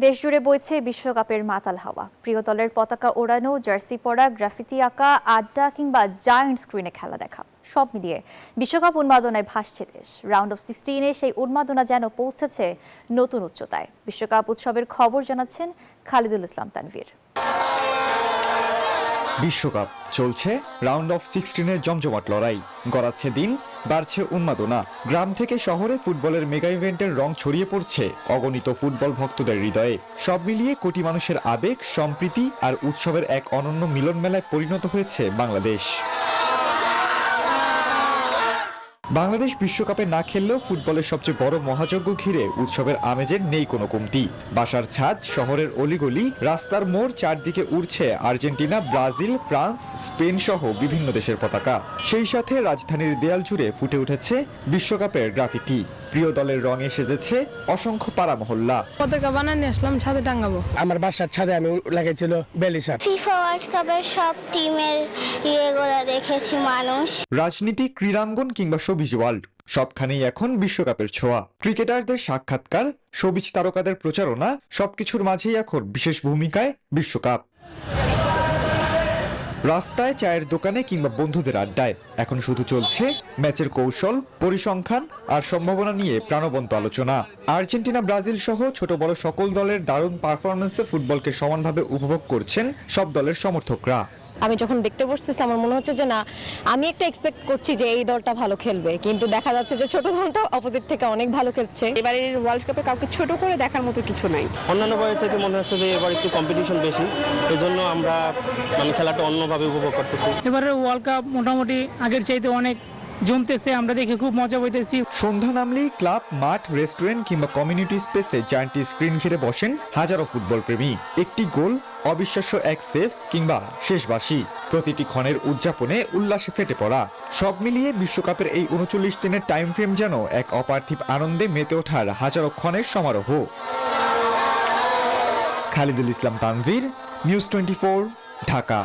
দেশজুড়ে বইছে বিশ্বকাপের মাতাল হাওয়া। প্রিয় দলের পতাকা ওড়ানো, জার্সি পরা, গ্রাফিতি আঁকা, আড্ডা কিংবা জায়ান্ট স্ক্রিনে খেলা দেখা, সব মিলিয়ে বিশ্বকাপ উন্মাদনায় ভাসছে দেশ। রাউন্ড অফ 16-এ সেই উন্মাদনা যেন পৌঁছেছে নতুন উচ্চতায়। বিশ্বকাপ উৎসবের খবর জানাচ্ছেন খালিদুল ইসলাম তানভীর। বিশ্বকাপ চলছে, রাউন্ড অফ 16-এর জমজমাট লড়াই গড়াচ্ছে দিন, বাড়ছে উন্মাদনা। গ্রাম থেকে শহরে ফুটবলের মেগা ইভেন্টের রং ছড়িয়ে পড়ছে অগণিত ফুটবল ভক্তদের হৃদয়ে। সব মিলিয়ে কোটি মানুষের আবেগ, সম্প্রীতি আর উৎসবের এক অনন্য মিলন মেলায় পরিণত হয়েছে বাংলাদেশ। বাংলাদেশ বিশ্বকাপে না খেললেও ফুটবলের সবচেয়ে বড় মহাযজ্ঞ ঘিরে উৎসবের আমেজের নেই কোনো কমতি। বাসার ছাদ, শহরের অলিগলি, রাস্তার মোড়, চারদিকে উড়ছে আর্জেন্টিনা, ব্রাজিল, ফ্রান্স, স্পেন সহ বিভিন্ন দেশের পতাকা। সেই সাথে রাজধানীর দেয়াল জুড়ে ফুটে উঠেছে বিশ্বকাপের গ্রাফিতি। প্রিয় দলের রঙে সেজেছে অসংখ্য পাড়া মহল্লা। পতাকা বানানি আসলাম, ছাদে টাঙ্গাবো। আমার বাসার ছাদে আমি লাগাইছিল বেলিসার। ফিফা ওয়ার্ল্ড কাপের সব টিমের ইয়েগুলো দেখেছি মানুষ। রাজনীতি, ক্রীড়াঙ্গন কিংবা শোবিজ ওয়ার্ল্ড, সবখানেই এখন বিশ্বকাপের ছোঁয়া। ক্রিকেটারদের সাক্ষাৎকার, শোবিজ তারকাদের প্রচারণা, সবকিছুর মাঝেই এখন বিশেষ ভূমিকায় বিশ্বকাপ। রাস্তায়, চায়ের দোকানে কিংবা বন্ধুদের আড্ডায় এখন শুধু চলছে ম্যাচের কৌশল, পরিসংখ্যান আর সম্ভাবনা নিয়ে প্রাণবন্ত আলোচনা। আর্জেন্টিনা, ব্রাজিল সহ ছোট বড় সকল দলের দারুণ পারফরমেন্সে ফুটবলকে সমানভাবে উপভোগ করছেন সব দলের সমর্থকরা। আমি যখন দেখতে বসতেছি আমার মনে হচ্ছে যে না, আমি একটা এক্সপেক্ট করছি যে এই দলটা ভালো খেলবে, কিন্তু দেখা যাচ্ছে যে ছোট দলটা অপোজিট থেকে অনেক ভালো খেলছে। এবারের ওয়ার্ল্ড কাপে কাউকে ছোট করে দেখার মতো কিছু নাই। অন্যান্য বছর থেকে মনে হচ্ছে যে এবার একটু কম্পিটিশন বেশি, এজন্য আমরা খেলাটা অন্যভাবে উপভোগ করতেছি। এবারের ওয়ার্ল্ড কাপ মোটামুটি আগের চাইতে অনেক জমতেছে, আমরা দেখে খুব মজা পাইতেছি। সন্ধ্যা নামলেই ক্লাব, মাঠ, রেস্টুরেন্ট কিংবা কমিউনিটি স্পেসে জায়ান্ট স্ক্রিন ঘিরে বসেন হাজারো ফুটবল প্রেমী। একটি গোল, অবিশ্বাস্য এক সেভ কিংবা শেষ বাঁশি, প্রতিটি ক্ষণের উদযাপনে উল্লাসে ফেটে পড়া। সব মিলিয়ে বিশ্বকাপের এই 39 দিনের টাইম ফ্রেম যেন এক অপার্থিব আনন্দে মেতে ওঠার হাজারো ক্ষণের সমারোহ। খালিদুল ইসলাম তানভীর, নিউজ 24, ঢাকা।